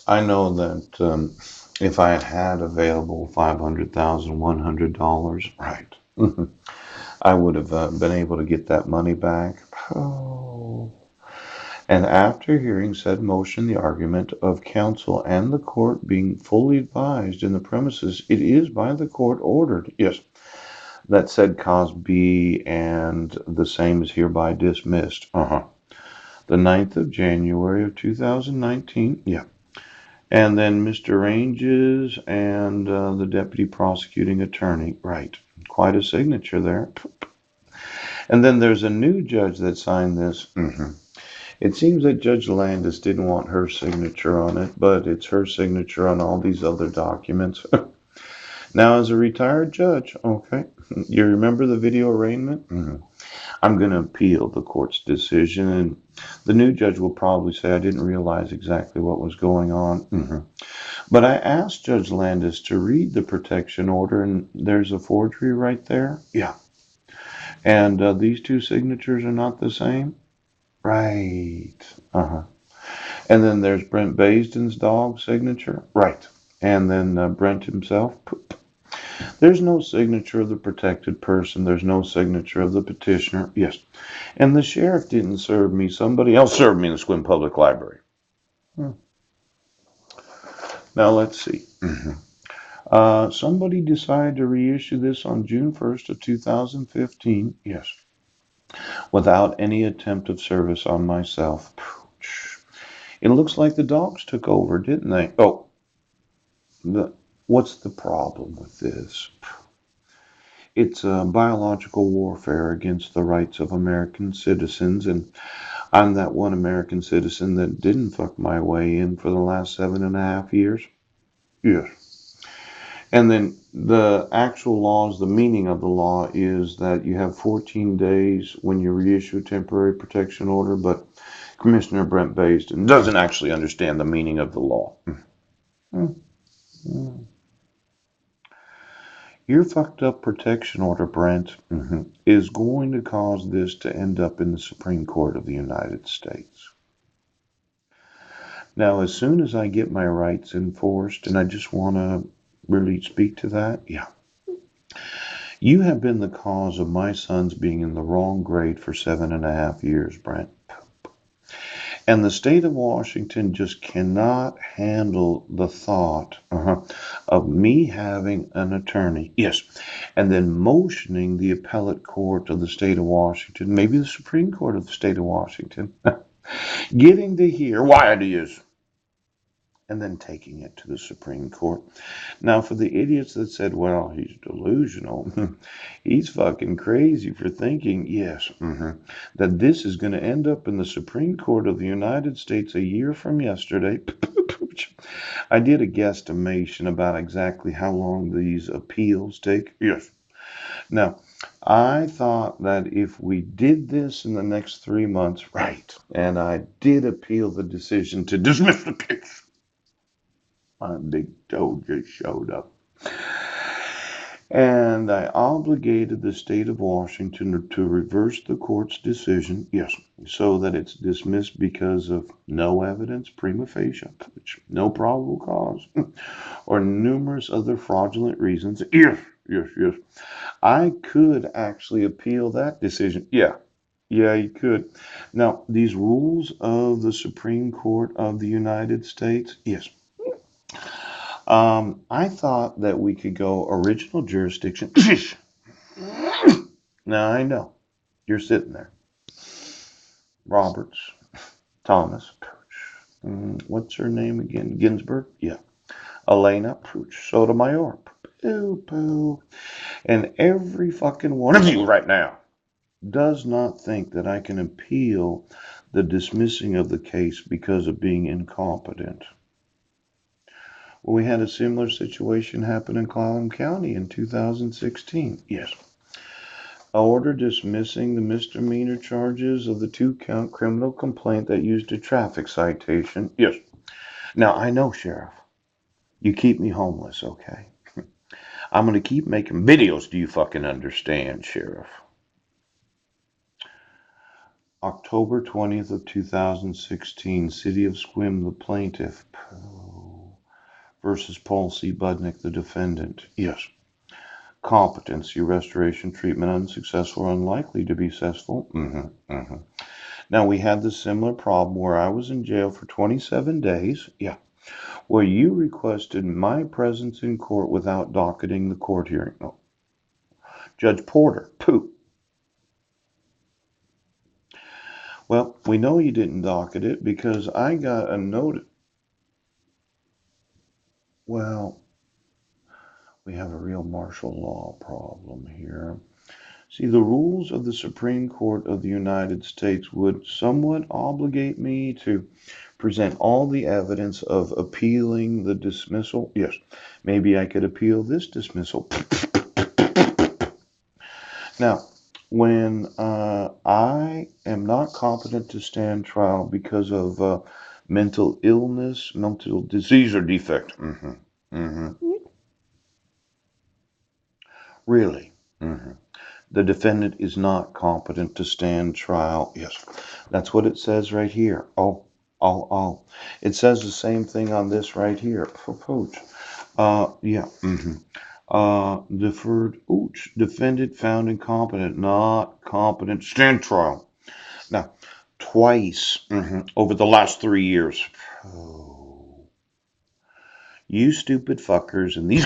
I know that if I had had available $500,100, right, I would have been able to get that money back. Oh. And after hearing said motion, the argument of counsel and the court being fully advised in the premises, it is by the court ordered, yes, that said cause be and the same is hereby dismissed. The 9th of January of 2019, yeah. And then Mr. Ranges and the deputy prosecuting attorney, right. Quite a signature there. And then there's a new judge that signed this. It seems that Judge Landis didn't want her signature on it, but it's her signature on all these other documents. Now, as a retired judge, okay, you remember the video arraignment? I'm going to appeal the court's decision, and the new judge will probably say, I didn't realize exactly what was going on. But I asked Judge Landis to read the protection order, and there's a forgery right there. Yeah. And these two signatures are not the same? Right. And then there's Brent Baisden's dog signature. Right. And then Brent himself. There's no signature of the protected person. There's no signature of the petitioner. Yes. And the sheriff didn't serve me. Somebody else served me in the Sequim Public Library. Now let's see. Somebody decided to reissue this on June 1st of 2015. Yes. Without any attempt of service on myself. It looks like the dogs took over, didn't they? Oh, what's the problem with this? It's biological warfare against the rights of American citizens, and I'm that one American citizen that didn't fuck my way in for the last 7.5 years. Yes. And then the actual laws, the meaning of the law is that you have 14 days when you reissue a temporary protection order, but Commissioner Brent Baisden doesn't actually understand the meaning of the law. Your fucked up protection order, Brent, is going to cause this to end up in the Supreme Court of the United States. Now, as soon as I get my rights enforced, and I just want to really speak to that, yeah. You have been the cause of my sons being in the wrong grade for 7.5 years, Brent. And the state of Washington just cannot handle the thought of me having an attorney. Yes. And then motioning the appellate court of the state of Washington, maybe the Supreme Court of the state of Washington, getting to hear why it is, and then taking it to the Supreme Court. Now, for the idiots that said, well, he's delusional, he's fucking crazy for thinking, yes, that this is going to end up in the Supreme Court of the United States a year from yesterday. I did a guesstimation about exactly how long these appeals take. Yes. Now, I thought that if we did this in the next 3 months, right, and I did appeal the decision to dismiss the case, my big toe just showed up. And I obligated the state of Washington to reverse the court's decision, yes, so that it's dismissed because of no evidence prima facie, no probable cause, or numerous other fraudulent reasons. Yes. I could actually appeal that decision. Yeah, you could. Now, these rules of the Supreme Court of the United States, yes. I thought that we could go original jurisdiction. Now, I know you're sitting there. Roberts, Thomas, what's her name again? Ginsburg? Yeah. Elena, Sotomayor. Poo. And every fucking one of you right now does not think that I can appeal the dismissing of the case because of being incompetent. Well, we had a similar situation happen in Clallam County in 2016. Yes. A order dismissing the misdemeanor charges of the 2-count criminal complaint that used a traffic citation. Yes. Now, I know, Sheriff, you keep me homeless, okay? I'm going to keep making videos. Do you fucking understand, Sheriff? October 20th of 2016, City of Sequim, the plaintiff. versus Paul C. Budnick, the defendant. Yes. Competency, restoration, treatment, unsuccessful or unlikely to be successful. Now, we had the similar problem where I was in jail for 27 days. Yeah. Where you requested my presence in court without docketing the court hearing. Oh. Judge Porter, pooh. Well, we know you didn't docket it because I got a note. Well, we have a real martial law problem here. See, the rules of the Supreme Court of the United States would somewhat obligate me to present all the evidence of appealing the dismissal. Yes, maybe I could appeal this dismissal. Now, when I am not competent to stand trial because of mental illness, mental disease, or defect. Really? The defendant is not competent to stand trial. Yes, that's what it says right here. Oh. It says the same thing on this right here. Proposed. Yeah. Deferred. Ooch. Defendant found incompetent, not competent to stand trial. Now, twice over the last 3 years. Oh. You stupid fuckers and these